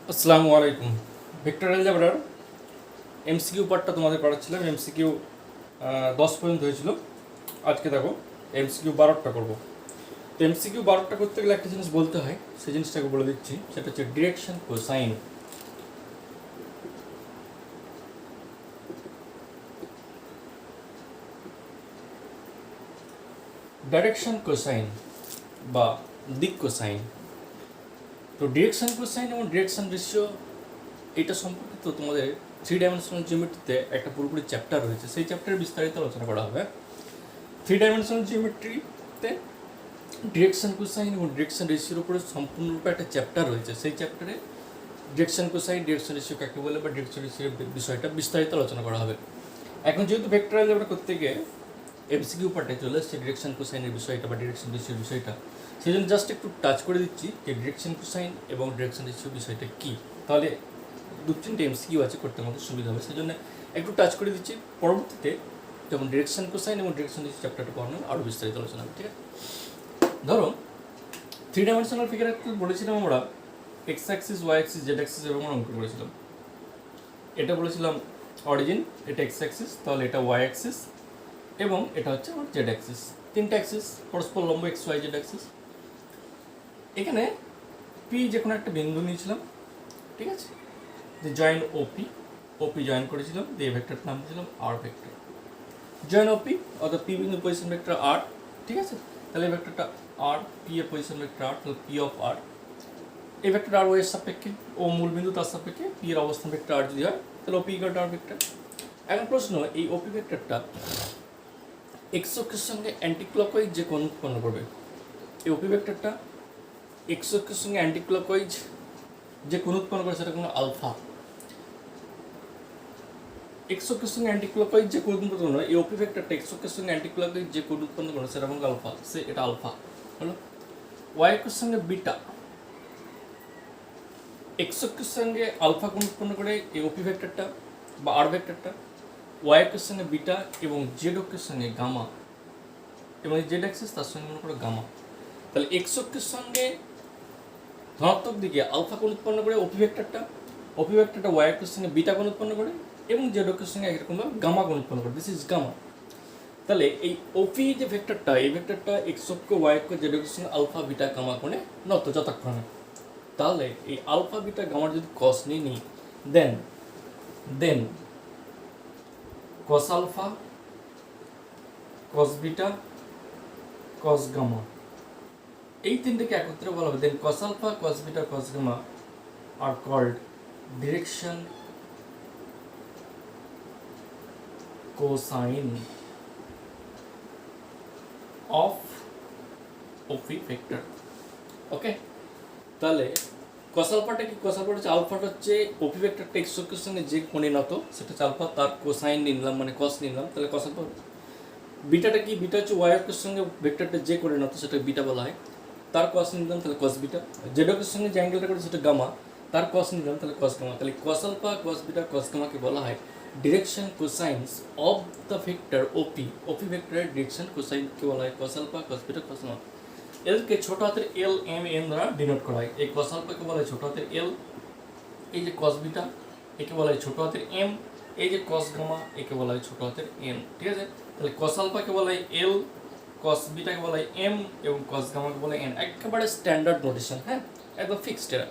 আসসালামু আলাইকুম। Vector অ্যালজেব্রার MCQ পার্টটা তোমাদের করাচ্ছিলাম। এমসিকিউ 10 পর্যন্ত হয়েছিল। আজকে দেখো এমসিকিউ 12টা করবো। তো এমসিকিউ 12টা করতে গেলে একটা জিনিস বলতে হয়, সেই জিনিসটাকে বলে দিচ্ছি। সেটা হচ্ছে ডিরেকশন কোসাইন। ডাইরেকশন কোসাইন বা দিক কোসাইন। তো ডিরেকশন কোসাইন এবং ডিরেকশন রেশিও এটা সম্পর্কিত তোমাদের 3 ডাইমেনশনাল জিওমেট্রিতে একটা পুরোপুরি চ্যাপ্টার রয়েছে। সেই চ্যাপ্টারে বিস্তারিত আলোচনা করা হবে। 3 ডাইমেনশনাল জিওমেট্রিতে ডিরেকশন কোসাইন এবং ডিরেকশন রেশিওর উপরে সম্পূর্ণরূপে একটা চ্যাপ্টার রয়েছে। সেই চ্যাপ্টারে ডিরেকশন কোসাইন, ডিরেকশন রেশিও কাকে বলে বা ডিরেকশন রেশিওর বিষয়টা বিস্তারিত আলোচনা করা হবে। এখন যেহেতু ভেক্টর অ্যালজেব্রা করতে গিয়ে এমসিকিউ পার্টে চলে এসেছে ডিরেকশন কোসাইনের বিষয়টা বা ডিরেকশন রেশিওর বিষয়টা, সেই জন্য জাস্ট একটু টাচ করে দিচ্ছি যে ডিরেকশন কোসাইন এবং ডিরেকশন রেশিও বিষয়টা কী। তাহলে 2-3টে এমসিকিউ আছে, করতে আমাদের সুবিধা হবে, সেই জন্য একটু টাচ করে দিচ্ছি। পরবর্তীতে যখন ডিরেকশন কোসাইন এবং ডিরেকশন রেশিও চ্যাপ্টারটা পড়ানো আরও বিস্তারিত আলোচনা হবে। ঠিক আছে, ধরো 3 ডাইমেনশনাল ফিগারে বলেছিলাম আমরা X axis, Y axis, Z axis এবং আমরা অঙ্কন করেছিলাম। এটা বলেছিলাম অরিজিন, এটা এক্স অ্যাক্সিস, তাহলে এটা ওয়াই অ্যাক্সিস এবং এটা হচ্ছে আমার জেড অ্যাক্সিস। 3টে অ্যাক্সিস পরস্পর লম্ব, এক্স ওয়াই জেড অ্যাক্সিস। এখানে পি যে কোনো একটা বিন্দু নিয়েছিলাম, ঠিক আছে, যে জয়েন ওপি, ওপি জয়েন করেছিলাম, দিয়ে ভেক্টরটার নাম দিয়েছিলাম আর ভেক্টর। জয়েন ওপি অর্থাৎ পি বিন্দু পজিশন ভেক্টর আর, ঠিক আছে। তাহলে এই ভেক্টরটা আর, পি এর পজিশন ভেক্টর আর, তাহলে পি অফ আর। এই ভেক্টর আর ওয়ের সাপেক্ষে, ও মূল বিন্দু তার সাপেক্ষে পি এর অবস্থান ভেক্টর আর যদি হয় তাহলে ওপি ইকুয়াল টু আর ভেক্টর। এখন প্রশ্ন, এই ওপি ভেক্টরটা এক্স অক্ষের সঙ্গে অ্যান্টি ক্লকওয়াইজ যে কোণ উৎপন্ন করবে। এই ওপি ভেক্টরটা এক্স অক্ষের সঙ্গে অ্যান্টি ক্লকওয়াইজ যে কোণ উৎপন্ন করে সেটা কোনো আলফা। এক্স অক্ষের সঙ্গে অ্যান্টি ক্লকওয়াইজ যে কোণ উৎপন্ন করে, এই ওপি ভেক্টরটা এক্স অক্ষের সঙ্গে অ্যান্টি ক্লকওয়াইজ যে কোণ উৎপন্ন করে সেটা কোনো আলফা, সে এটা আলফা হলো। ওয়াই অক্ষের সঙ্গে বিটা, এক্স অক্ষের সঙ্গে আলফা কোণ উৎপন্ন করে এই ওপি ভেক্টরটা বা আর ভেক্টরটা, ওয়াই অক্ষের সঙ্গে বিটা এবং জেড অক্ষের সঙ্গে গামা, এবং জেড অ্যাক্সিস তার সঙ্গে মনে করো গামা। তাহলে এক্স অক্ষের সঙ্গে ধনাত্মক দিকে আলফা কোণ উৎপন্ন করে ওপি ভেক্টরটা, ওপি ভেক্টরটা ওয়াই অক্ষের সঙ্গে বিটা কোণ উৎপন্ন করে এবং জেড অক্ষের সঙ্গে একরকমভাবে গামা কোণ উৎপন্ন করে, দিস ইজ গামা। তাহলে এই ওপি যে ভেক্টরটা, এই ভেক্টরটা এক্স অক্ষ, ওয়াই অক্ষ, জেড অক্ষের সঙ্গে আলফা বিটা গামা কোণে নত যথাক্রমে। তাহলে এই আলফা বিটা গামার যদি কস নিই, then then cos alpha, cos beta, cos gamma, এই তিনটাকে একত্রে বলা হবে। Then cos alpha, cos beta, cos gamma are called direction cosine of OP vector. Okay, তাহলে কস আলফাটা কি? কস আলফাটা হচ্ছে, আলফাটা হচ্ছে ওপি ভেক্টরটা এক্স অক্ষের সঙ্গে যে কোণে নত সেটা হচ্ছে আলফা, তার কোসাইন নিলাম মানে কস নিলাম, তাহলে কস আলফা। বিটাটা কি? বিটা হচ্ছে ওয়াই অক্ষের সঙ্গে ভেক্টরটা যে কোণে নত সেটা বিটা বলা হয়, তার কস নিলাম, তাহলে কস বিটা। জেড অক্ষের সঙ্গে যে অ্যাঙ্গেলটা করে সেটা গামা, তার কস নিলাম, তাহলে কস গামা। তাহলে কস আলফা, কস বিটা, কস গামাকে বলা হয় direction cosines of the vector OP. OP ভেক্টরের ডিরেকশন কোসাইনকে বলা হয় cos alpha, cos beta, cos gamma. এলকে ছোট হাতের এল, এম, এন দ্বারা ডিনোট করা হয়। এই কস আলফাকে বলা হয় ছোট হাতের এল, এই যে কস বিটা একে বলা হয় ছোট হাতের এম, এই যে কস গামা একে বলা হয় ছোট হাতের এন। ঠিক আছে, তাহলে কস আলফাকে বলা হয় এল, কস বিটাকে বলা হয় এম এবং কস গামাকে বলা হয় এন। একেবারে স্ট্যান্ডার্ড নোটেশন, হ্যাঁ, একদম ফিক্সড। এরা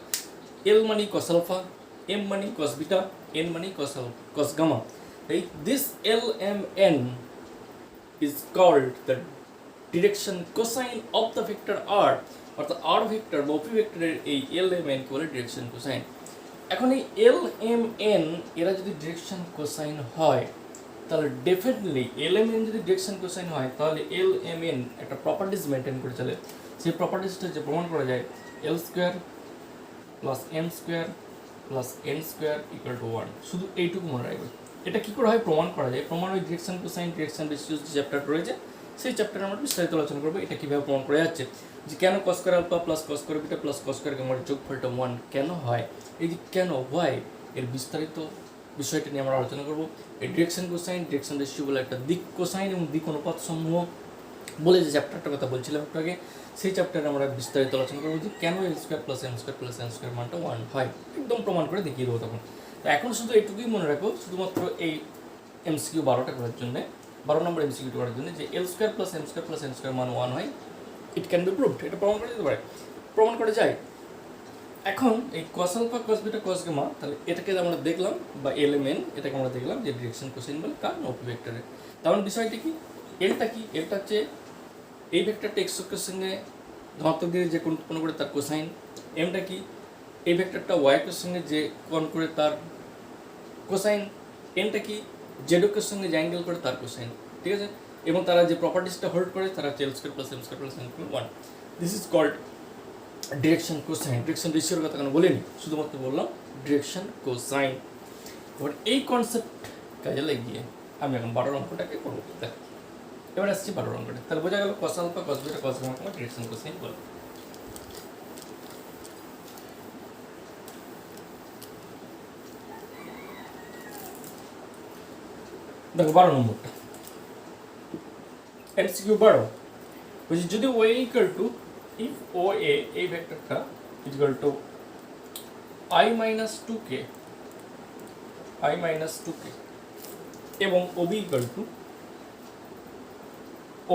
এল মানি কস আলফা, এম মানি কস বিটা, এন মানি কস গামা। এই this L M N is called the direction cosine of the vector r, অর্থাৎ r ভেক্টর বা ওপি ভেক্টরের এই এল এম এন কে বলে ডিরেকশন কোসাইন। এখন এই এল এম এন এরা যদি ডিরেকশন কোসাইন হয় তাহলে ডেফিনেটলি এল এম এন যদি ডিরেকশন কোসাইন হয় তাহলে এল এম এন একটা প্রপার্টিজ মেনটেন করে চলে। সেই প্রপার্টিজটা যে প্রমাণ করা যায় L square plus M square plus N square equal to 1। শুধু এইটুকু মনে রাখবে। এটা কী করে হয় প্রমাণ করা যায়? প্রমাণ ওই ডিরেকশন কোসাইন, ডিরেকশন রেশিওস যে চ্যাপ্টার রয়েছে সেই চ্যাপ্টারে আমরা বিস্তারিত আলোচনা করবো। এটা কীভাবে প্রমাণ করা যাচ্ছে, যে কেন cos square alpha plus cos square beta plus cos square গামার যোগফলটা 1 কেন হয়, এই যে কেন হয় এর বিস্তারিত বিষয়টা নিয়ে আমরা আলোচনা করবো। এই ডিরেকশন কোসাইন, ডিরেকশন রেশিও বলে একটা দিক কোসাইন এবং দিক অনুপাত সমূহ বলে যে চ্যাপ্টারটার কথা বলছিলাম একটু আগে, সেই চ্যাপ্টারে আমরা বিস্তারিত আলোচনা করবো যে কেন L square plus M square plus N square মানটা 1 হয়, একদম প্রমাণ করে দেখিয়ে দেবো তখন। তো এখন শুধু এইটুকুই মনে রাখো, শুধুমাত্র এই এমসিকিউ 12টা করার জন্য, 12 নম্বর এমসিকিউ করার জন্য, যে L square plus M square plus N square মান 1 হয়, ইট ক্যান বি প্রুভড, এটা প্রমাণ করে দিতে পারে, প্রমাণ করে যায়। এখন এই cos alpha cos beta cos gamma, তাহলে এটাকে আমরা দেখলাম, বা এলএমএন এটাকে আমরা দেখলাম যে ডিরেকশন কোসাইন বলে কার ওপি ভেক্টরে। তার মানে বিষয়টি কি, এলটা কি, এলটা হচ্ছে এই ভেক্টরটা এক্স অক্ষের সঙ্গে ধনাত্মক দিকে যে কোণ করে তার কোসাইন। এমটা কি, এই ভেক্টরটা ওয়াই অক্ষের সঙ্গে যে কোণ করে তার কোসাইন। এনটা কি, জেড অক্ষের সঙ্গে যে অ্যাঙ্গেল করে তার কোসাইন, ঠিক আছে। এবং তারা যে প্রপার্টিসটা হোল্ড করে তারা হচ্ছে L square plus M square plus N square 1। This is called direction cosine. Direction রেশিওর কথা কেন বলিনি, শুধুমাত্র বললাম ডিরেকশন কোসাইন। এবার এই কনসেপ্ট কাজে লাগিয়ে আমি এখন 12 অঙ্কটাকে করবো। দেখ এবার আসছি 12 অঙ্কটা, তাহলে বোঝা গেল cos alpha cos beta cos gamma কোনো ডিরেকশন কোসাইন বলে। দেখো 12 নম্বরটা এমসিকিউ 12 বলছি, যদি OA equal to, if OA এই ভেক্টরটা equal to I minus 2k, I minus 2k এবং OB equal to,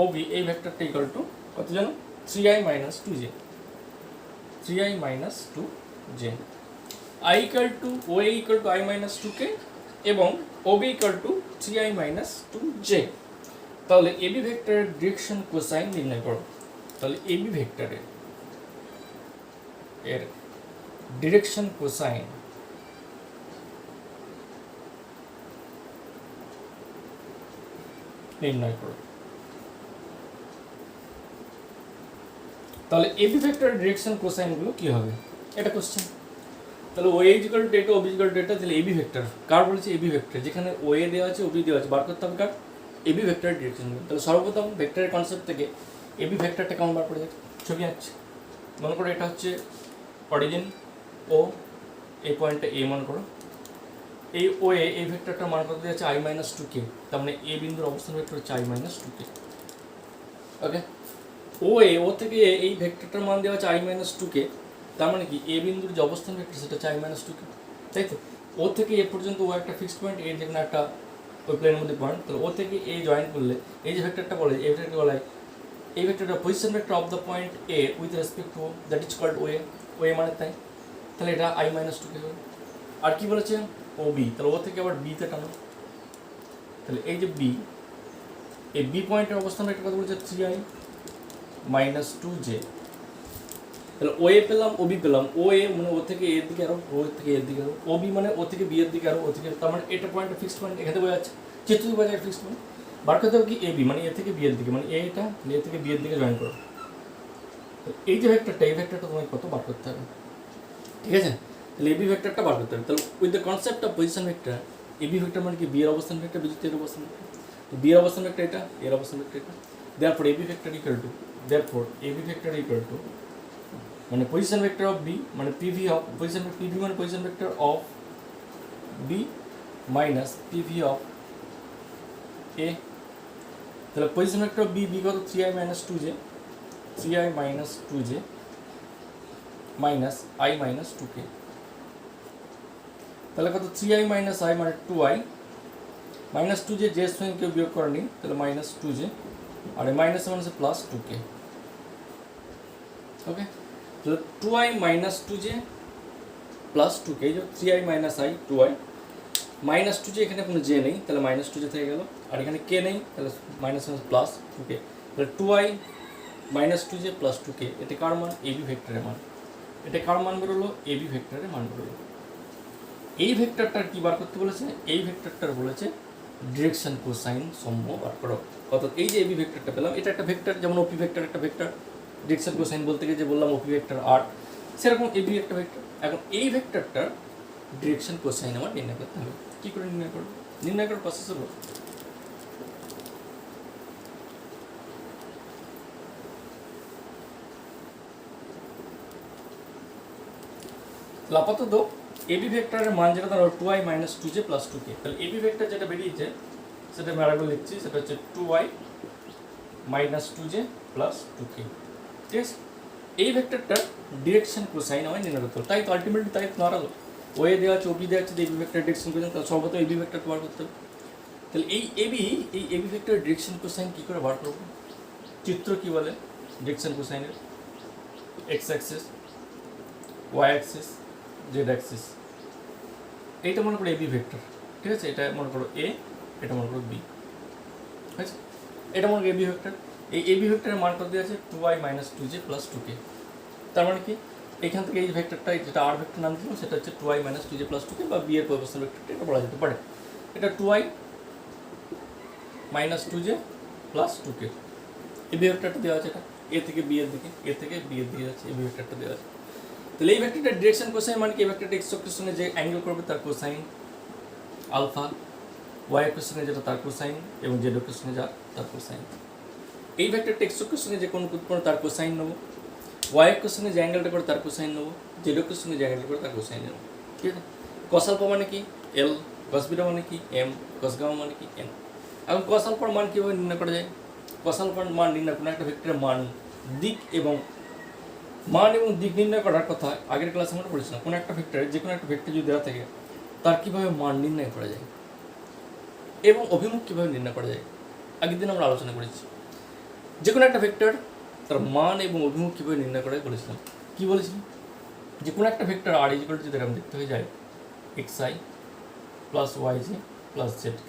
OB এই ভেক্টরটা ইকুয়াল টু কত জানো, 3i minus 2j, 3i minus 2j। I equal to OA equal to I minus 2k এবং OB equal to 3i minus 2j। তাহলে AB ভেক্টরের direction cosine নির্ণয় করো। তাহলে AB ভেক্টরের এর ডিরেকশন কোসাইন নির্ণয় করো। তাহলে এবি ভেক্টরের ডিরেকশন কোসাইনগুলো কি হবে, এটা কোশ্চেন। তাহলে ওএ ইকুয়াল টু এটা, ওবি ইকুয়াল টু এটা, তাহলে এবি ভেক্টর কার বলেছে, এবি ভেক্টর, যেখানে ওএ দেওয়া আছে ওবি দেওয়া আছে, বার করতে হবে কার, এবি ভেক্টরের ডিরেকশন। তাহলে সর্বপ্রথম ভেক্টরের কনসেপ্ট থেকে এবি ভেক্টরটা কেমন বার করে যাচ্ছে, ছবি আঁকছে। মনে করো এটা হচ্ছে অরিজিন ও, এই পয়েন্টটা এ মনে করো, এই ওএ এই ভেক্টরটা মান করতে যাচ্ছে I minus 2k, তার মানে এ বিন্দুর অবস্থান ভেক্টর হচ্ছে I minus 2k। Okay, OA O থেকে এই ভেক্টরটার মান দেওয়া হচ্ছে I minus 2k, তার মানে কি এ বিন্দুর যে অবস্থান ভেক্টর সেটা হচ্ছে I minus 2k, তাই তো। ও থেকে এ পর্যন্ত ও একটা ফিক্সড পয়েন্ট, এর যেখানে একটা ওই প্লেনের মধ্যে পয়েন্ট, তাহলে ও থেকে এ জয়েন করলে এই যে ভেক্টরটা বলে, এই ভেক্টরকে বলা হয়, এই ভেক্টরটা position vector of the point A with respect to that is called OA, OA মানে তাই, তাহলে এটা I minus 2k হবে। আর কি বলেছে, ও বি, তাহলে ও থেকে আবার বিতে টানো, তাহলে এই যে বি, এই বি পয়েন্টের অবস্থান একটা কথা বলছে 3i minus 2j। তাহলে ও এ পেলাম, ও বি পেলাম, ও এ মানে ও থেকে এর দিকে আরো, ও থেকে এর দিকে আরো, ও বি মানে ও থেকে বি এর দিকে আরো, ও থেকে, তার মানে এটা পয়েন্টটা ফিক্সড পয়েন্ট, এখানে বোঝা যাচ্ছে চিত্র বাজার ফিক্সড পয়েন্ট। বার করতে হবে কি, এ বি মানে এ থেকে বি এর দিকে, মানে এটা এ থেকে বি এর দিকে জয়েন করো। এই যে ভেক্টরটা, এই ভেক্টরটা তোমাকে কত বার করতে হবে, ঠিক আছে। তাহলে এবি ভেক্টরটা বার করতে হবে। তাহলে with the concept of position vector, AB vector মানে কি, বি এর অবস্থান ভেক্টর বিযুক্ত এর অবস্থান ভেক্টর, বি এর অবস্থান ভেক্টর এটা, এর অবস্থান ভেক্টর এটা। Therefore AB vector equal to, therefore AB vector equal to মানে পজিশন ভেক্টর অফ বি, মানে পিভি অফ পজিশন, পিভি মানে position vector of B minus PV of A. তাহলে position vector of B, B কত 3i minus 2j, 3i minus 2j minus I minus 2k। তাহলে কত 3i minus I মানে 2i minus 2j, যে সঙ্গে কেউ বিয়োগ করেনি, তাহলে মাইনাস 2j, আর এই মাইনাস মানে প্লাস 2k। ওকে, তাহলে 2i minus 2j plus 2k, এই যে 3i minus I 2i minus 2j, এখানে কোনো j নেই, তাহলে মাইনাস 2j থেকে গেল, আর এখানে k নেই, তাহলে মাইনাস প্লাস 2k। তাহলে 2i minus 2j plus 2k, এটা কার মান, এবি ভেক্টরের মান। এটা কার মান বেরোলো, এবি ভেক্টরের মান বেরোলো। এই ভেক্টরটার কি বার করতে বলেছে, এই ভেক্টরটার বলেছে ডিরেকশন কোসাইন সমূহ বার করো। অর্থাৎ এই যে এবি ভেক্টরটা পেলাম, এটা একটা ভেক্টর, যেমন ওপি ভেক্টর একটা ভেক্টর, ডিরেকশন কোসাইন বলতে গিয়ে যে বললাম ওপি ভেক্টর আর, সেরকম এবি একটা ভেক্টর। এখন এই ভেক্টরটার ডিরেকশন কোসাইন আমার নির্ণয় করতে হবে। কী করে নির্ণয় করবো, নির্ণয় করার প্রসেস হলো, আপাতত এবি ভেক্টরের মান যেটা ধরো 2i minus 2j plus 2k, তাহলে এবি ভেক্টর যেটা বেরিয়েছে সেটা আমি আরেকবার লিখছি, সেটা হচ্ছে 2i minus 2j plus 2k। ঠিক আছে, এই ভেক্টরটার ডিরেকশন কোসাইন আমায় নির্ণয় করতে হবে। তাই তো আলটিমেটলি তাই ধরা হলো ওয়ে দেওয়া আছে, ওবি দেওয়া আছে, এবি ভেক্টর ডিরেকশন কোসাইন, তাহলে সর্বপ্রথম এবি ভেক্টর বার করতে হবে। তাহলে এই এবি ভেক্টর ডিরেকশন কোসাইন কী করে বার করবো? চিত্র কি বলে ডিরেকশন কোসাইনের? X axis, Y axis, Z axis. এইটা মনে করো এবি ভেক্টর, ঠিক আছে, এটা মনে করো এ, এটা মনে করো বি, ঠিক আছে, এটা মনে করো এবি ভেক্টর। এই এবি ভেক্টরের মান কত দেওয়া আছে? 2i - 2j + 2k। তার মানে কি এখান থেকে এই ভেক্টরটা যেটা আর ভেক্টর নাম দিলাম সেটা হচ্ছে 2i - 2j + 2k, বা বি এর পরিবর্তন ভেক্টরটা এটা বলা যেতে পারে। এটা 2i - 2j + 2k। এবি ভেক্টরটা দেওয়া আছে, এটা এ থেকে বি এর দিকে, এ থেকে বি এর দিকে যাচ্ছে, এবি ভেক্টরটা দেওয়া আছে। তাহলে এই ভেক্টরটার ডিরেকশন কোসাইন মানে কি? এই ভেক্টরটা এক্স অক্ষের সঙ্গে যে অ্যাঙ্গেল করবে তার কোসাইন আলফা, ওয়াই অক্ষের সঙ্গে যেটা তার কোসাইন, এবং জেড অক্ষের সঙ্গে যা তার কোসাইন। এই ভেক্টরটা এক্স অক্ষের সঙ্গে যে কোনো উৎপন্ন তার কোসাইন নেবো, ওয়াই অক্ষের সঙ্গে যে অ্যাঙ্গেলটা করে তার কোসাইন নেবো, জেড অক্ষের সঙ্গে যে অ্যাঙ্গেলটা করে তার কোসাইন নেবো, ঠিক আছে। কস আলফা মানে কি? এল, কস বিটা মানে কি? এম, কস গামা মানে কি? এন। এখন কস আলফার মান কীভাবে নির্ণয় করা যায়? কস আলফার মান নির্ণয় কোনো একটা ভেক্টরের মান, দিক এবং দিক নির্ণয় করার কথা আগের ক্লাসে আমরা পড়েছিলাম। কোনো একটা ভেক্টরের, যে কোনো একটা ভেক্টর যদি দেওয়া থাকে তার কীভাবে মান নির্ণয় করা যায় এবং অভিমুখ কীভাবে নির্ণয় করা যায়, আগের দিন আমরা আলোচনা করেছি। যে কোনো একটা ভেক্টর তার মান এবং অভিমুখ কীভাবে নির্ণয় করা বলেছিলাম। কী বলেছিলাম? যে কোনো একটা ভেক্টর আর ইকুয়াল যদি এরকম দেখতে হয়ে যায় xi + yj + zk,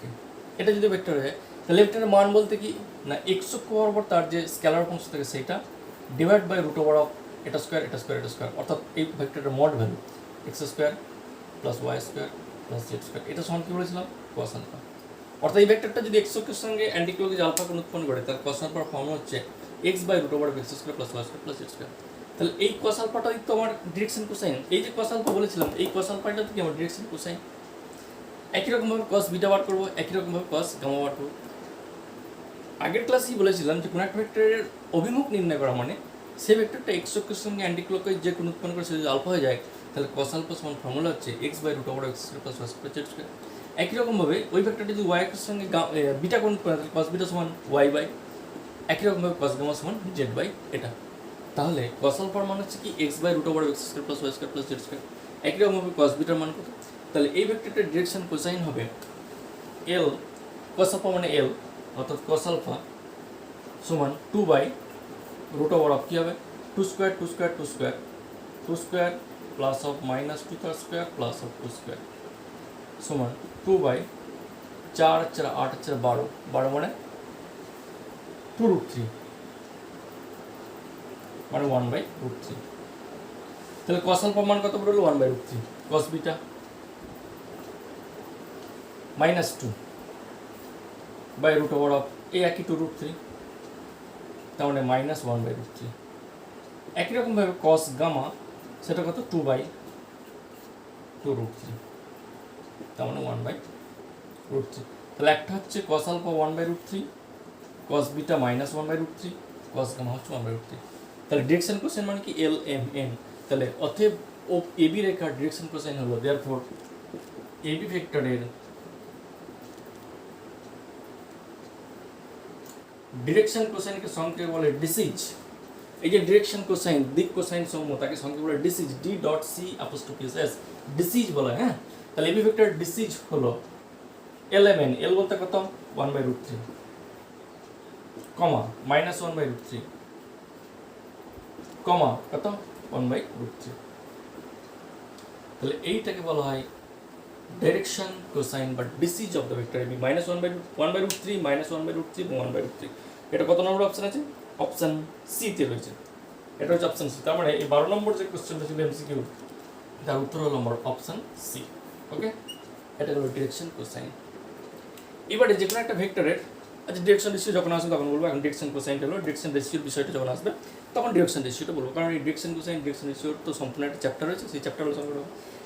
এটা যদি ভেক্টর হয়ে যায় তাহলে ভেক্টরের মান বলতে কি না, এক্স অক্ষ বরাবর তার যে স্কেলার ফাংশন থাকে সেইটা ডিভাইড বাই √ওভার অফ এটা স্কোয়ার, এটা স্কোয়ার, এটা স্কোয়ার, অর্থাৎ এই ভেক্টরের mod value x² + y² + z², এটা সমান কী বলেছিলাম? cos alpha. অর্থাৎ এই ভেক্টরটা যদি এক্স অক্ষের সঙ্গে অ্যান্টিক্লকওয়াইজ আলফা কোণ উৎপন্ন করে তার cos আলফার ফর্ম হচ্ছে x/√ওভার x² + y² + z²। তাহলে এই cos আলফাটাই তো আমার ডিরেকশন কোসাইন। এই যে cos আলফা বলেছিলাম, এই cos আলফাটা তো কি আমার ডিরেকশন কোসাইন। একই রকমভাবে cos বিটা বার করবো, একই রকমভাবে cos গামা বার করবো। আগের ক্লাসেই বলেছিলাম যে কোনো একটা ভেক্টরের অভিমুখ নির্ণয় করা মানে সেই ভেক্টরটা এক্স অক্ষের সঙ্গে অ্যান্টিক্লকওয়াইজ যে কোণ উৎপন্ন করে সে যদি আলফা হয়ে যায় তাহলে cos আলফা সমান ফর্মুলা হচ্ছে x/√ওভার x² + y² + z²। একই রকমভাবে ওই ভেক্টরটা যদি ওয়াই অক্ষের সঙ্গে বিটা কোণ উৎপন্ন তাহলে cos বিটা সমান y/, একই রকমভাবে cos গামা সমান z/, এটা। তাহলে cos আলফার মান হচ্ছে কি x/√ওভার x² + y² + z²। একই রকমভাবে cos বিটার মান কত? তাহলে এই ভেক্টরটার ডিরেকশন কোসাইন হবে l, cos আলফা মানে l, অর্থাৎ cos আলফা সমান 2/√ওভার অফ কী হবে? 2² 2² 2² 2² প্লাস অফ -2² প্লাস অফ 2² সমান 2/4 4 8 4 12, 12 মানে 2√3 মানে 1/√3। তাহলে cos আলফা মান কত বললো? 1/√3। cos বিটা -2/√ওভার অফ এই একই 2√3, তার মানে -1/√3। একই রকমভাবে cos গামা সেটা কত? 2/√3, তার মানে 1/√3। তাহলে একটা হচ্ছে cos alpha 1/√3, cos beta -1/√3, cos gamma হচ্ছে 1/√3। তাহলে ডিরেকশন কোসাইন মানে কি? L M N. তাহলে অতএব ও এবি রেখার ডিরেকশন কোসাইন হলো দেয়ারফর এবি ভেক্টরের ডিরেকশন কোসাইনকে সংক্ষেপে বলে ডিসিজ। এই যে ডিরেকশন কোসাইন, দিক কোসাইন সমূহ, তাকে সংক্ষেপে বলে ডিসিজ, D.C'(S), ডিসিজ বলা। হ্যাঁ, তাহলে এবি ভেক্টর ডিসিজ হলো LMN, এল বলতে কত? 1/√3, কমা -1/√3, কমা কত? 1/√3। তাহলে এইটাকে বলা হয় ডাইরেকশন কোসাইন বা DCs of the vector AB. -1/√3, -1/√3 এবং 1/√3। এটা কত নম্বর অপশন আছে? অপশন সি তে রয়েছে। এটা হচ্ছে অপশন সি। তার মানে এই 12 নম্বর যে কোশ্চেনটা ছিল এমসিকিউ, তার উত্তর হলো নম্বর অপশন সি। ওকে, এটা হলো ডিরেকশন কোসাইন। এবারে যে কোনো একটা ভেক্টরের, আচ্ছা ডিরেকশন রেশিও যখন আসবে তখন বলবো। এখন ডিরেকশন কোসাইনটা হলো ডিরেকশন রেশিওর বিষয়টা যখন আসবে তখন ডিরেকশন রেশিওটা বলবো, কারণ এই ডিরেকশন কোসাইন ডিরেকশন রেশিওর তো সম্পূর্ণ একটা চ্যাপ্টার রয়েছে, সেই চ্যাপ্টার আলোচনা করবো।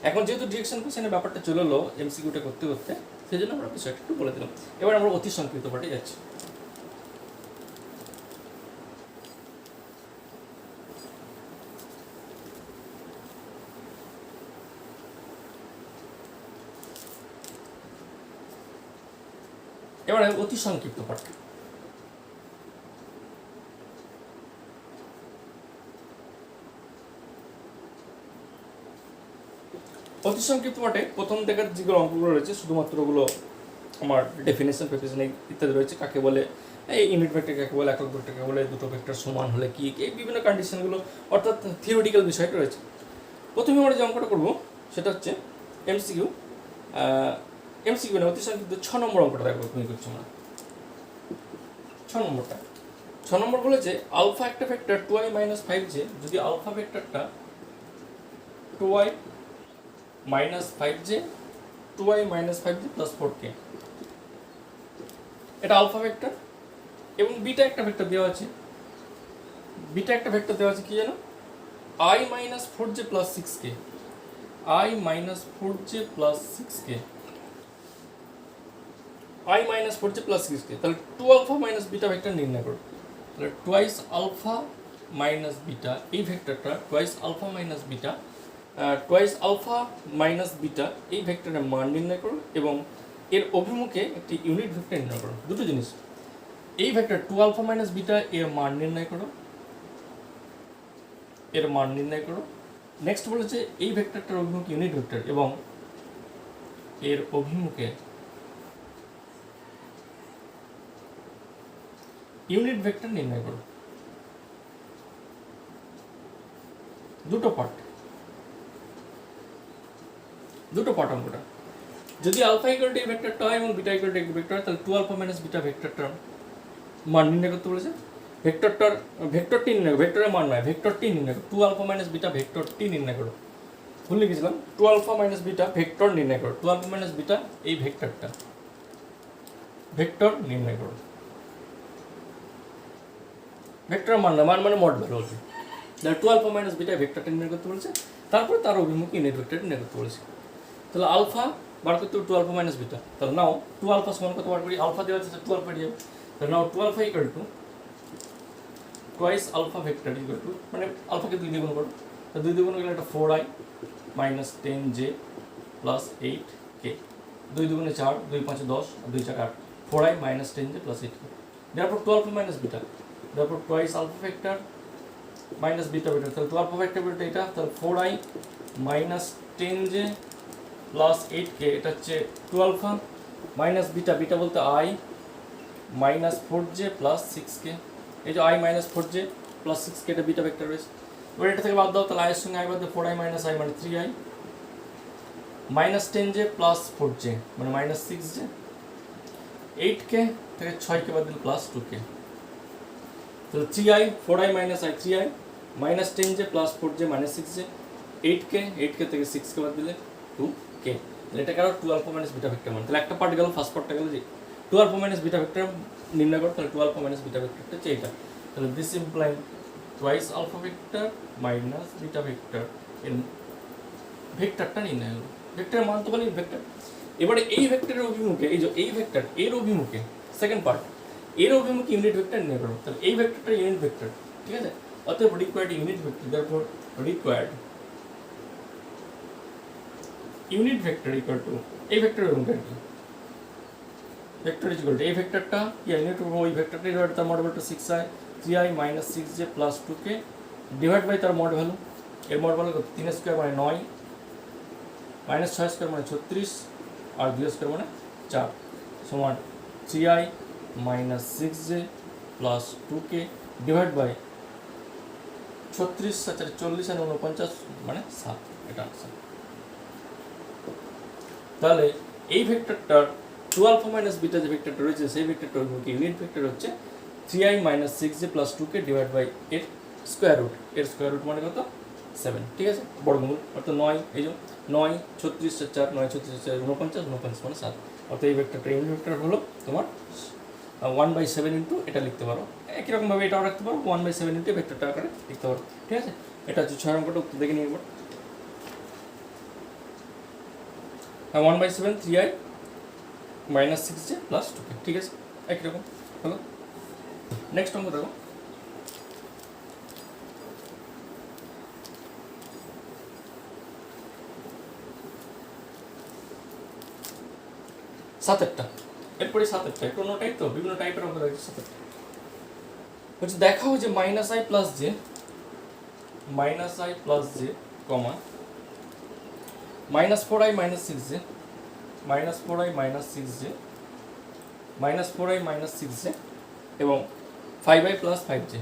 এখন যেহেতু ডিরেকশন কোসাইনের ব্যাপারটা চলে এলো এমসিকিউটা করতে করতে, সেই জন্য আমরা বিষয়টা একটু বলে দিলাম। এবার আমরা অতি সংক্ষিপ্ত পাঠে যাচ্ছি। এবারে অতি সংক্ষিপ্ত পাঠ। অতি সংক্ষিপ্ত পাঠে প্রথম দেখার যেগুলো অঙ্কগুলো রয়েছে শুধুমাত্র ওগুলো আমার ডেফিনেশন ইত্যাদি রয়েছে, কাকে বলে এই ইউনিট ভেক্টর কাকে বলে, একক ভেক্টর কাকে বলে, দুটো ভেক্টর সমান হলে কি, এই বিভিন্ন কন্ডিশনগুলো অর্থাৎ থিওরিটিক্যাল বিষয়টা রয়েছে। প্রথমে আমরা যে অঙ্কটা করবো সেটা হচ্ছে এমসিকিউ না, অতি সংক্ষিপ্ত 6 নম্বর অঙ্কটা দেখো তুমি করছো আমরা। 6 নম্বর বলেছে আলফা একটা ভেক্টর 2i - 5j যদি alpha ভেক্টরটা 2i - 5j 2i - 5j + 4k, এটা আলফা ভেক্টর এবং বিটা একটা ভেক্টর দেওয়া আছে। কি জানো, i - 4j + 6k, i - 4j + 6k, i - 4j + 6k। তাহলে 2 আলফা মাইনাস বিটা ভেক্টর নির্ণয় করো। তাহলে টুয়াইস আলফা মাইনাস বিটা, এই ভেক্টরটা টুয়াইস আলফা মাইনাস বিটা এই ভেক্টরের মান নির্ণয় করো এবং এর অভিমুখে একটি ইউনিট ভেক্টর নির্ণয় করো। দুটো জিনিস, এই ভেক্টর 2 আলফা মাইনাস বিটা এর মান নির্ণয় করো, নেক্সট বলেছে এই ভেক্টরটার অভিমুখ ইউনিট ভেক্টর এবং এর অভিমুখে ইউনিট ভেক্টর নির্ণয় করো। দুটো পার্ট অঙ্কটা। যদি আলফা ইকুয়াল টু এই ভেক্টরটা হয় এবং বিটা ইকুয়াল টু এই ভেক্টর হয়, তাহলে 2 আলফা মাইনাস বিটা ভেক্টরটার মান নির্ণয় করতে বলেছে। ভেক্টরটি নির্ণয় করো, ভেক্টরের মান নয়, ভেক্টরটি নির্ণয় করো। 2 আলফা মাইনাস বিটা ভেক্টরটি নির্ণয় করো। ভুলে গেছিলাম, 2 আলফা মাইনাস বিটা ভেক্টর নির্ণয় করো। 2 আলফা মাইনাস বিটা এই ভেক্টরটা ভেক্টর নির্ণয় করো। ভেক্টরের মান না, মান মানে মড ভ্যালু হবে। তাহলে 2 আলফা মাইনাস বিটা ভেক্টরটা নির্ণয় করতে বলেছে, তারপরে তার অভিমুখী ইউনিট ভেক্টরটা নির্ণয় করতে বলেছে। তাহলে আলফা বার করতে 2 আলফা মাইনাস বিটা, তাহলে নাও 2 আলফা সমান কত বার করি, আলফা দেওয়া আছে 2 আলফা দিয়ে, তাহলে now 2 alpha equal to twice alpha vector equal to, মানে আলফাকে 2 দিয়ে গুণ করো, তো 2 দিয়ে গুণ করলে একটা 4i - 10j + 8k, 2 দুগুণে 4, 2 5 10, 2 4 8, 4i - 10j + 8k। তারপর 2 আলফা মাইনাস বিটা, তারপর twice alpha vector minus beta vector, তাহলে 2 আলফা ভেক্টর এটা, তাহলে 4i - 10j + 8k, এটা হচ্ছে 2 আলফা মাইনাস বিটা, বিটা বলতে i - 4j + 6k, এই যে i - 4j + 6k এটা বিটা ভেক্টর রয়েছে। এবার এটা থেকে বাদ দাও, তাহলে i এর সঙ্গে i বাদ দাও, 4i - i মানে 3i - 10j + 4j মানে -6j, 8k থেকে 6k বাদ দিলে +2k, তাহলে 3i 4i - i 3i - 10j + 4j - 6j, 8k থেকে 6k বাদ দিলে 2k। তাহলে এটা কারো 2 আলফা মাইনাস বিটা ভেক্টর মান। তাহলে একটা পার্ট গেল, ফার্স্ট পার্টটা গেল যে 2 আলফা মাইনাস বিটা ভেক্টর নির্ণয় করো, তাহলে 2 আলফা মাইনাস বিটা ভেক্টরটা হচ্ছে এটা। তাহলে this imply twice alpha vector minus beta vector এর ভেক্টরটা নির্ণয় হলো। ভেক্টরের মান তো বলি ভেক্টর। এবারে এই ভেক্টরের অভিমুখে, এই যে এই ভেক্টর এর অভিমুখে, সেকেন্ড পার্ট, এর অভিমুখে ইউনিট ভেক্টর নির্ণয় করো। তাহলে এই ভেক্টরটা ইউনিট ভেক্টর, ঠিক আছে, অতএব required unit vector, therefore required unit vector equal two এই ভেক্টরের অভিমুখে কি ভেক্টর ইজ ইকুয়াল টু এই ভেক্টরটা কি ইউনিট ওই ভেক্টরটা ডিভাইড তার mod value 6i 3i - 6j + 2k divide by তার মড ভ্যালু, এর মড ভ্যালু 3 স্কয়ার মানে 9 - 6 স্কয়ার মানে 36 আর 2 স্কয়ার মানে 4 সমান 3i - 6j + 2k divide by 36 আর 40 আর 49 মানে 7, এটা আনসার। তাহলে এই ভেক্টরটার 2 আলফা মাইনাস বিটা যে ভেক্টরটা রয়েছে সেই ভেক্টরটার অভিমুখী ইউনিট ভেক্টর হচ্ছে 3i - 6j + 2k divide by এর স্কয়ার রুট, এর স্কয়ার রুট মানে কত 7, ঠিক আছে, বর্গমূল অর্থাৎ 9, এই যে 9 36 আর 4 9 36 4 49 49 মানে 7, অর্থাৎ এই ভেক্টরটা ইউনিট ভেক্টর হলো তোমার 1/7 ইন্টু এটা লিখতে পারো, একই রকমভাবে এটাও রাখতে পারো 1/7 ইন্টু ভেক্টরটা আকারে লিখতে পারো, ঠিক আছে। এটা হচ্ছে 6 নম্বরটা উত্তর দেখে নিয়ে একবার। 1/7 3i - 6j + 2k, ঠিক আছে, একই রকম হলো। নেক্সট অঙ্ক দেখো, সাতেরটা, এরপরে সাতেরটা একটু অন্য টাইপ, তো বিভিন্ন টাইপের অঙ্ক রয়েছে। সাতেরটা হচ্ছে দেখাও যে -i + j comma -4i -6j, -4i -6j, -4i -6j এবং 5i + 5j,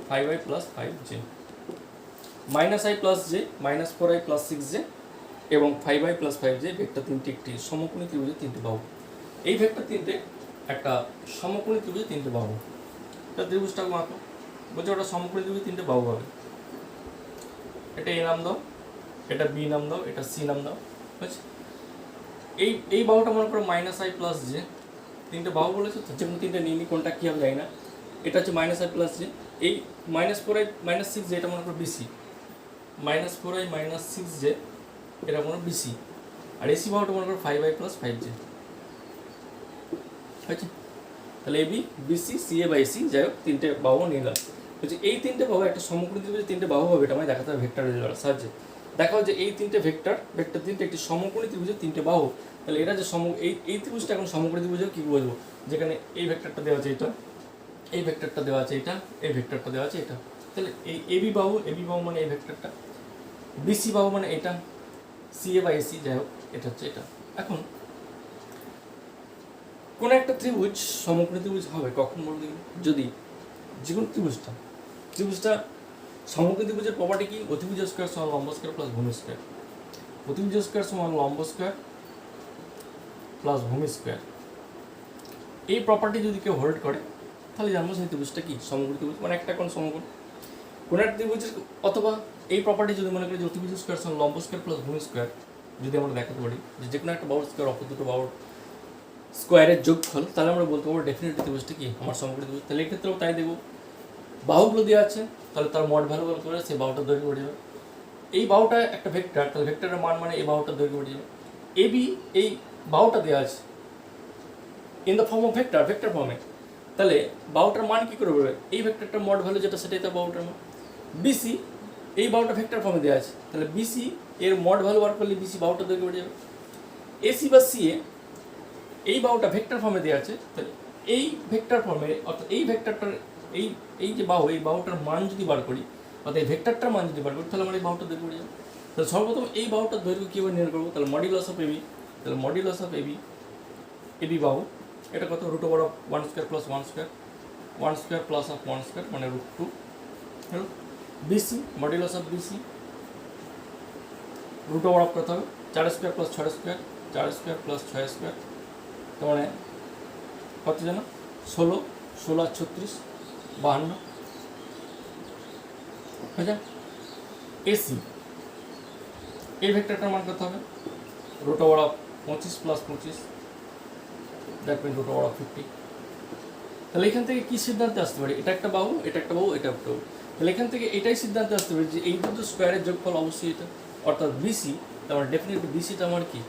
5i + 5j, -i + j, -4i + 6j এবং 5i + 5j ভেক্টর তিনটি একটি সমকোণী ত্রিভুজের তিনটি বাহু। এই ভেক্টর তিনটে একটা সমকোণী ত্রিভুজের তিনটে বাহু। এটা ত্রিভুজটা আঁকো, বলছে ওটা সমকোণী ত্রিভুজের তিনটে বাহু হবে। এটা এ নাম দাও, এটা বি নাম দাও, এটা সি নাম দাও, বুঝছি? এই বাহুটা মনে করো -i + j, তিনটে বাহু বলেছে তো, যেমন তিনটে নিয়ে নিই, কোনটা কী হবে জানি না। এটা হচ্ছে -i + j, এই -4i -6j এটা মনে করো বিসি, -4i -6j এটা মনে করো বিসি, আর এসি বাহুটা মনে করো 5i + 5j, হয়েছে? তাহলে AB BC CA by C, যাই হোক তিনটে বাহু নিয়ে গেল। বলছি এই তিনটে বাহু একটা সমকোণী ত্রিভুজের তিনটে বাহু হবে, এটা আমায় দেখাতে হবে ভেক্টর রেজাল্টের সাহায্যে। দেখাও যে এই তিনটে ভেক্টর তিনটে একটি সমকোণী ত্রিভুজের তিনটে বাহু। তাহলে এটা যে এই ত্রিভুজটা এখন সমকোণী ত্রিভুজ কি বলবো, যেখানে এই ভেক্টরটা দেওয়া আছে এটা, এই ভেক্টরটা দেওয়া আছে এটা, এই ভেক্টরটা দেওয়া আছে এটা। তাহলে এই এবি বাহু মানে এই ভেক্টরটা, বিসি বাহু মানে এটা, সিএ বাই সি, যাই হোক এটা হচ্ছে এটা। এখন কোন একটা ত্রিভুজ সমকোণী ত্রিভুজ হবে কখন বলতে গেলে, যদি যে কোনো ত্রিভুজটা সমকোণী ত্রিভুজের প্রপার্টি কি, অতিভুজ স্কয়ার সমান লম্ব স্কয়ার প্লাস ভূমি স্কয়ার, অতিভুজ স্কয়ার সমান লম্ব স্কয়ার প্লাস ভূমি স্কয়ার। এই প্রপার্টি যদি কেউ হোল্ড করে তাহলে জানবো সেই ত্রিভুজটা কি সমকোণী ত্রিভুজ, মানে একটা কোন সমকোণ কোন একটা ত্রিভুজের। অথবা এই প্রপার্টি যদি মনে করি যে অতিভুজ স্কয়ার সমান লম্ব স্কয়ার প্লাস ভূমি স্কয়ার, যদি আমরা দেখাতে পারি যে কোনো একটা বাহুর স্কয়ার অপর দুটো বাহুর স্কোয়ারের যোগফল, তাহলে আমরা বলতে পারবো ডেফিনেটলি ত্রিভুজটা কি আমার সমকোণী ত্রিভুজ। তাহলে এই ক্ষেত্রেও তাই দেবো, বাহুগুলো দেওয়া আছে, তাহলে তার মড ভ্যালু বের করে সেই বাহুটার দৈর্ঘ্য বেড়ে যাবে। এই বাহুটা একটা ভেক্টর, তাহলে ভেক্টরের মান মানে এই বাহুটার দৈর্ঘ্য বেড়ে যাবে। এবি এই বাহুটা দেওয়া আছে in the form of vector ফর্মে, তাহলে বাহুটার মান কী করে বেরোবে, এই ভেক্টরটার মড ভ্যালু যেটা সেটাই তার বাহুটার মান। বিসি এই বাহুটা ভেক্টর ফর্মে দেওয়া আছে, তাহলে বিসি এর মড ভ্যালু বার করলে বিসি বাহুটার দৈর্ঘ্য বেড়ে যাবে। এসি বা সিএ এই বাহুটা ভেক্টর ফর্মে দেওয়া আছে, তাহলে এই ভেক্টর ফর্মে অর্থাৎ এই ভেক্টরটার এই যে বাহু, এই বাহুটার মান যদি বার করি, অর্থাৎ এই ভেক্টরটার মান যদি বার করি, তাহলে আমরা এই বাহুটার দৈর্ঘ্য বেড়ে যাবে। তাহলে সর্বপ্রথম এই বাহুটার দৈর্ঘ্য কীভাবে নির্ণয় করবো, তাহলে মডিউলাস অফ এবি, তাহলে মডিউলাস অফ এবি বাহু এটা কত, √1² + 1² প্লাস অফ 1² মানে √2, হলো। বিসি মডিউলাস অফ বিসি √, কত হবে 4² + 6² 4² + 6², তার মানে কত যেন 16, 16 আর 36 52, বুঝা? এসি এই ভেক্টরটার মান কত হবে, √25 + 25, দ্যাট মিন √50। তাহলে এখান থেকে কি সিদ্ধান্তে আসতে পারি, এটা একটা বাহু, এটা একটা বাহু, এটা একটা বাহু। তাহলে এখান থেকে এটাই সিদ্ধান্তে আসতে পারি যে এই দুটো স্কোয়ারের যোগফল অবশ্যই এটা, অর্থাৎ বিসি, তার মানে ডেফিনেটলি বিসিটা আমার কি,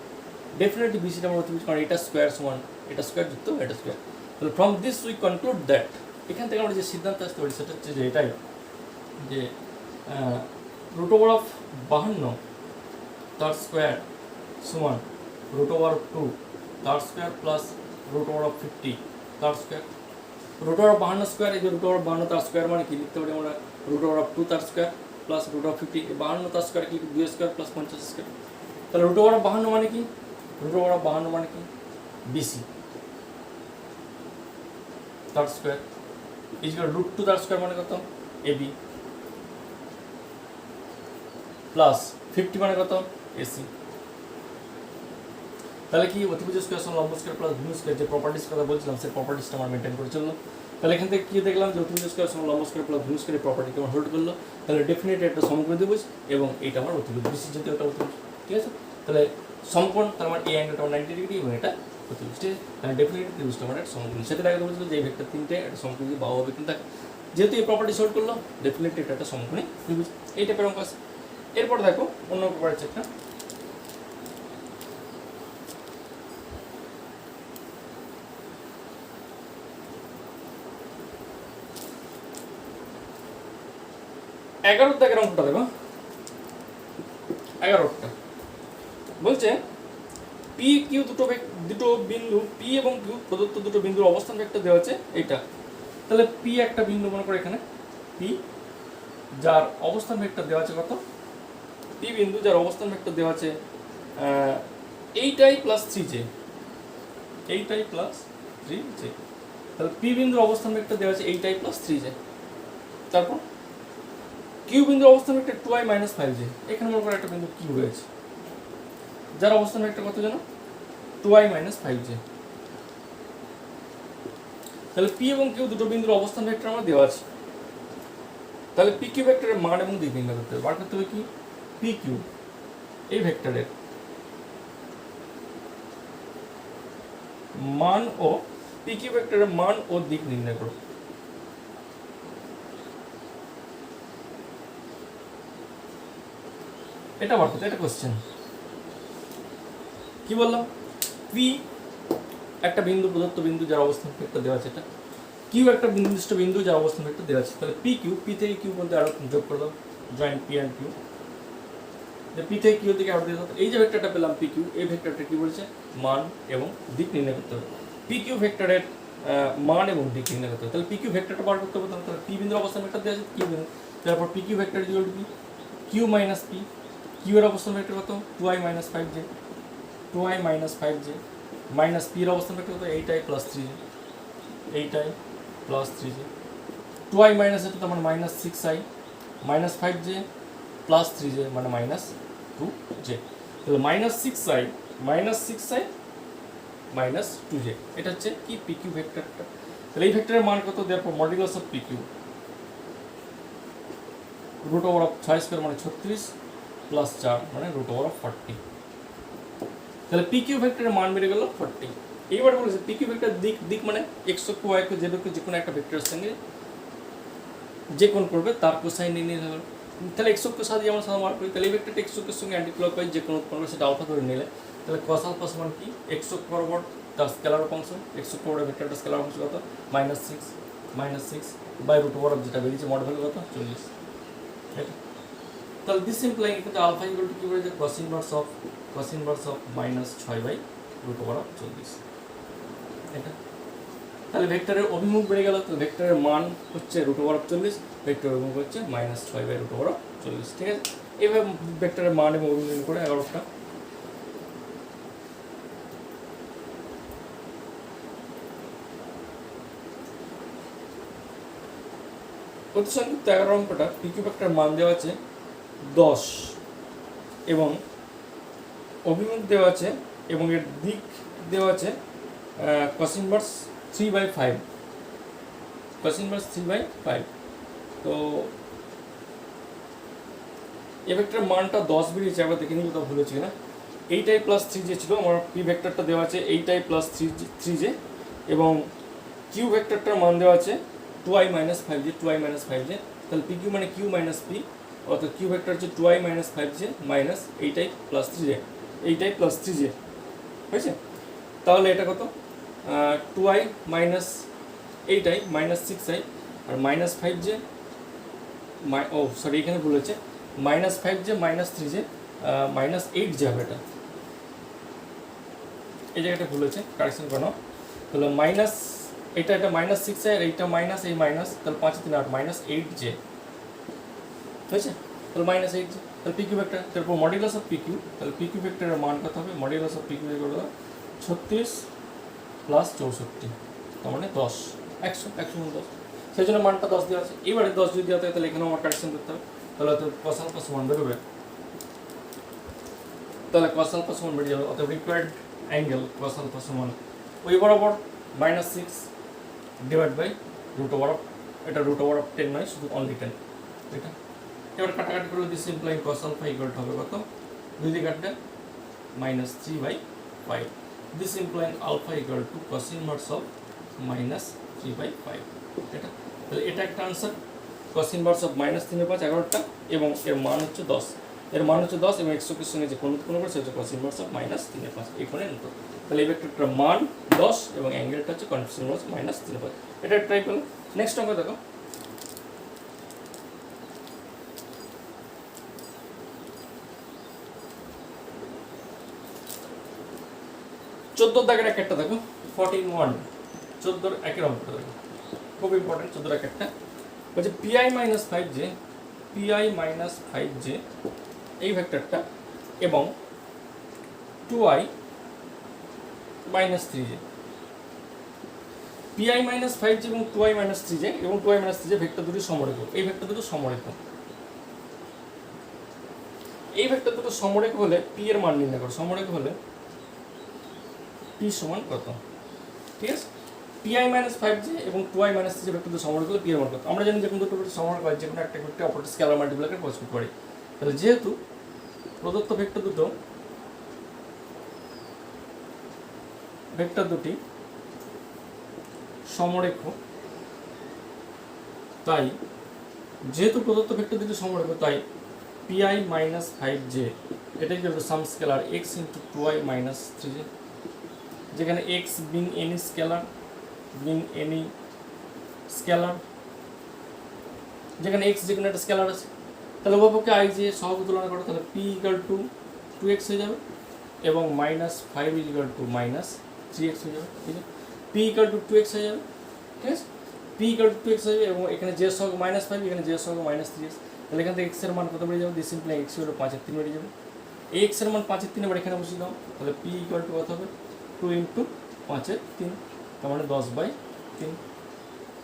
ডেফিনেটলি বিসিটা আমার অতিভুজ, কারণ এটা স্কোয়ার সমান এটা স্কোয়ার যুক্ত এটা স্কোয়ার। তাহলে from this we conclude that, এখান থেকে আমরা যে সিদ্ধান্তে আসতে পারি সেটা হচ্ছে যে এটাই, যে √52 তার স্কোয়ার সমান √2 তার স্কোয়ার প্লাস √50 তার স্কোয়ার। √52 স্কোয়ার, এই যে √52 তার স্কোয়ার মানে কি লিখতে পারি আমরা, √2 তার স্কোয়ার প্লাস √50, 52 তার স্কোয়ার কি 2² প্লাস 50 স্কোয়ার। তাহলে √52 মানে কি, √52 মানে কি বিসি তার স্কোয়ার, এই যে √2 তার স্কোয়ার মানে কত এবি, প্লাস 50 মানে কত এসি। তাহলে কি অতিভুজ স্কয়ার সমান লম্ব স্কয়ার প্লাস ভূমি স্কয়ার, যে প্রপার্টিস কথা বলছিলাম সেই প্রপার্টিসটা আমরা মেনটেন করে চললো। তাহলে এখান থেকে কি দেখলাম যে অতিভুজ স্কয়ার সমান লম্ব স্কয়ার প্লাস ভূমি স্কয়ারের প্রপার্টিকে আমরা হোল্ড করলো। তাহলে ডেফিনেটলি একটা সমকোণী ত্রিভুজ এবং এটা আমার অতিভুজ, বিসি যদি একটা অতিভুজ, ঠিক আছে। তাহলে সমকোণ, তার মানে এই অ্যাঙ্গেলটা 90 ডিগ্রি এবং এটা অতিভুজ, ঠিক আছে। তাহলে ডেফিনেটলি ত্রিভুজটা আমার একটা সমকোণী। সেটা আগে বলছিল যে এই ভেক্টর তিনটে একটা সমকোণী বাহু হবে, কিন্তু যেহেতু এই প্রপার্টি হোল্ড করলো ডেফিনেটলি এটা একটা সমকোণী ত্রিভুজ। এই টাইপের অঙ্ক আছে। এরপর দেখো অন্য পেপার আছে একটা, এগারোটা অঙ্কটা দেখো, 11টা বলছে পি কিউ দুটো বিন্দু পি এবং কিউ প্রদত্ত দুটো বিন্দুর অবস্থান ভেক্টর দেওয়া আছে এইটা। তাহলে পি একটা বিন্দু মনে করে এখানে পি, যার অবস্থান ভেক্টর দেওয়া আছে কত পি বিন্দু যার অবস্থান ভেক্টর দেওয়া আছে 8i plus 3j, 8i plus 3j। তাহলে পি বিন্দুর অবস্থান ভেক্টর দেওয়া আছে 8i প্লাস 3j। তারপর কিউ বিন্দুর অবস্থান ভেক্টর 2i মাইনাস 5j। এখানে মনে করো একটা বিন্দু কিউ রয়েছে যার অবস্থান ভেক্টর কত জানো, 2i মাইনাস 5j। তাহলে পি এবং কিউ দুটো বিন্দুর অবস্থান ভেক্টর আমরা দেওয়া আছে। তাহলে পি কিউ ভেক্টরের মান এবং দিক নির্ণয় করতে হবে। বার করতে হবে কি, পি কিউ এই ভেক্টরের মান ও পি কিউ ভেক্টরের মান ও দিক নির্ণয় করো। এটা বার করতে, এটা কোশ্চেন। কি বললাম, পি একটা বিন্দু, প্রদত্ত বিন্দু যার অবস্থান ভেক্টর দেওয়া আছে, এটা কিউ একটা নির্দিষ্ট বিন্দু যার অবস্থান ভেক্টর দেওয়া আছে। তাহলে পি কিউ, পি থেকে কিউ বলতে আরো যোগ করে দাও, joint P and Q. P থেকে কিউ থেকে আরো দিয়ে দাও। এই যে ভেক্টরটা পেলাম পি কিউ, এই ভেক্টরটা কি বলছে, মান এবং দিক নির্ণয় করতে হবে। পি কিউ ভেক্টরের মান এবং দিক নির্ণয় করতে হবে। তাহলে পি কিউ ভেক্টরটা বার করতে হবে। তাহলে পি বিন্দুর অবস্থান ভেক্টর দেওয়া আছে কিউ বিন্দু, তারপর P Q vector equal to কি, কিউ মাইনাস পি। কিউ এর অবস্থান ভেক্টর কত, 2i minus 5j, 2i minus 5j minus P এর অবস্থান ভেক্টর কত, 8i plus 3j, 8i plus 3j। 2i minus এটা তো মানে minus 6i minus 5j plus 3j মানে মাইনাস 2j। তাহলে মাইনাস 6i মাইনাস 2j, এটা হচ্ছে কি পি কিউ ভেক্টরটা। তাহলে এই ভেক্টরের মান কত, দেওয়ার modulus of P Q root over of 6 square মানে 36 প্লাস 4 মানে রুট ওভার অফ 40। তাহলে পি কিউ ভেক্টরের মান বেড়ে গেল 40। এইবার বলেছে পি কিউ ভেক্টর দিক মানে এক্স অক্ষ ওয়াই অক্ষ জেড অক্ষ যে কোনো একটা ভেক্টরের সঙ্গে যে কোণ করবে তার কোসাইন নির্ণয় হবে। তাহলে এক্স অক্ষ সাথে যেমন সাধারণ বার করি, তাহলে এই ভেক্টরটা এক্স অক্ষের সঙ্গে অ্যান্টি ক্লকওয়াইজ যে কোনো উৎপন্ন করবে সেটা আলফা ধরে নিলে, তাহলে কস আলফা সমান কি, এক্স অক্ষ বরাবর তার স্কেলার ফাংশন, এক্স অক্ষ বরাবর ভেক্টরটা স্কেলার ফাংশন কত, -6 বাই রুট ওভার অফ যেটা বেরিয়েছে মড ভ্যালু কত 40। তাহলে দিস ইমপ্লাইং কিন্তু আলফা ইকুয়াল টু কি বলেছে, cos inverse of -6 by root over of 40। এটা তাহলে ভেক্টরের অভিমুখ বেড়ে গেল। তো ভেক্টরের মান হচ্ছে রুট ওভার অফ 40, ভেক্টরের অভিমুখ হচ্ছে -6 বাই রুট ওভার অফ 40। ঠিক আছে, এইভাবে ভেক্টরের মান এবং অভিমুখ করে 11টা। অতি সংক্ষিপ্ত 11 অঙ্কটা পি কিউ ভেক্টরের মান দেওয়া আছে 10 এবং অভিমুখ দেওয়া আছে এবং এর দিক দেওয়া আছে cos ইনভার্স 3/5, cos ইনভার্স 3/5। তো এই ভেক্টরের মানটা 10 বেরিয়েছে, একবার দেখে নিই কোথাও ভুল হচ্ছে কিনা। 8i প্লাস 3j ছিল, আমার পি ভেক্টরটা দেওয়া আছে 8i প্লাস 3j এবং কিউ ভেক্টরটার মান দেওয়া আছে 2i minus 5j, 2i minus 5j। তাহলে পি কিউ মানে কিউ মাইনাস পি, অর্থাৎ কিউ ভেক্টর হচ্ছে 2i minus 5j minus 8i plus 3j, 8i plus 3j হয়েছে। তাহলে এটা কত, 2i minus 8i minus 6i আর মাইনাস 5j, ও সরি এখানে ভুল হচ্ছে, minus 5j minus 3j minus 8j হবে। এটা এই জায়গাটা ভুল হচ্ছে, কারেকশন করো। তাহলে মাইনাস এটা মাইনাস 6i আর এইটা মাইনাস, এই মাইনাস, তাহলে 5 3 8 মাইনাস 8j হয়েছে। তাহলে মাইনাস 8j, তাহলে পি কিউ ভেক্টর, তারপর মডুলাস অফ পি কিউ। তাহলে পি কিউ ভেক্টরের মান কত হবে, modulus of P Q equal to 36 plus 64, তার মানে 10, 100 সেই জন্য মানটা 10 দেওয়া আছে। এবারে 10 যদি দেওয়া থাকে তাহলে এখানে আমার কারেকশন করতে হবে। তাহলে তো cos আলফা সমান বেরোবে, তাহলে cos আলফা সমান বেরিয়ে যাবে। অর্থাৎ রিকোয়ার্ড অ্যাঙ্গেল cos আলফা সমান ওই বরাবর -6 divide by root over of, এটা রুট ওভার অফ 10 নয়, শুধু অনলি 10। এটা এবার কাটাকাটি করে this implying cos alpha equal to হবে কত, দুই দিকে কাটলে -3/5। This implying alpha equal to cos inverse of -3/5। এটা তাহলে এটা একটা আনসার, cos ইনভার্স অফ -3/5 11টা এবং এর মান হচ্ছে 10, এর মান হচ্ছে 10 এবং এক্স অক্ষের সঙ্গে যে কোণ উৎপন্ন করে সেটা হচ্ছে cos ইনভার্স অফ -3/5। এই কোণের উত্তর। তাহলে এই ভেক্টরটার মান 10 এবং অ্যাঙ্গেলটা হচ্ছে cos ইনভার্স -3/5। এটা ট্রাই করো। নেক্সট অঙ্ক দেখো, চোদ্দোর দাগের একটা দেখো, 14(1), 14 একের অঙ্কটা দেখো, খুব ইম্পর্টেন্ট। 14 একটা বলছে pi - 5j এই ভেক্টরটা এবং 2i minus 3j, pi minus 5j এবং 2i মাইনাস 3j এবং 2i মাইনাস 3j ভেক্টর দুটি সমরেখ। এই ভেক্টর দুটো সমরেখ। এই ভেক্টর দুটো সমরেখ হলে p এর মান নির্ণয় করো। সমরেখ হলে p সমান কত? ঠিক আছে, pi মাইনাস 5j এবং 2i মাইনাস 3j ভেক্টর দুটো সমরেখ হলে p এর মান কত? আমরা জানি যে কোনো দুটো ভেক্টর সমরেখ হয় যে কোনো একটা ভেক্টর অপরটা স্কেলার মাল্টিপ্লাইকে প্রকাশ করতে পারি। তাহলে যেহেতু প্রদত্ত ভেক্টর দুটি সমরেখ, তাই যেহেতু প্রদত্ত ভেক্টর দুটি সমরেখ তাই pi মাইনাস 5j এটাই কি হবে some scalar x into 2i minus 3j, যেখানে x বিং এনি স্কেলার, যেখানে x যেখানে একটা স্কেলার আছে। তাহলে উভয়পক্ষে i j সহগ তুলনা করো, তাহলে p ইকুয়াল টু 2x হয়ে যাবে এবং minus 5 equal to minus 3x হয়ে যাবে। ঠিক আছে, p ইকুয়াল টু 2x হয়ে যাবে। ঠিক আছে, p ইকুয়াল টু 2x হয়ে যাবে এবং এখানে j সহগ মাইনাস 5, এখানে j সহগ মাইনাস 3x। তাহলে এখান থেকে x এর মান কত বেড়ে যাবে? দিস সিম্পলি x হলো 5/3 বেড়ে যাবে। এই x এর মান 5/3 এবার এখানে বসিয়ে দাও। তাহলে p ইকুয়াল টু কত হবে? 2 ইন্টু 5/3, তার মানে 10/3।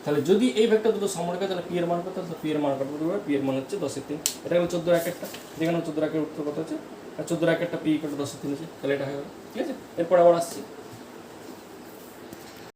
তাহলে যদি এই ভেক্টর দুটো সমরেখ হয় তাহলে p এর মান কত? তাহলে p এর মান কত হবে? p এর মান হচ্ছে 10/3। এটা হলো 14 রাকেটটা, যেখানে 14 রাকেটের উত্তর কত হচ্ছে? 14 রাকেটটা p ইকুয়াল টু 10/3 আছে। তাহলে এটা হয়ে গেল। ঠিক আছে, এরপর আবার আসছি।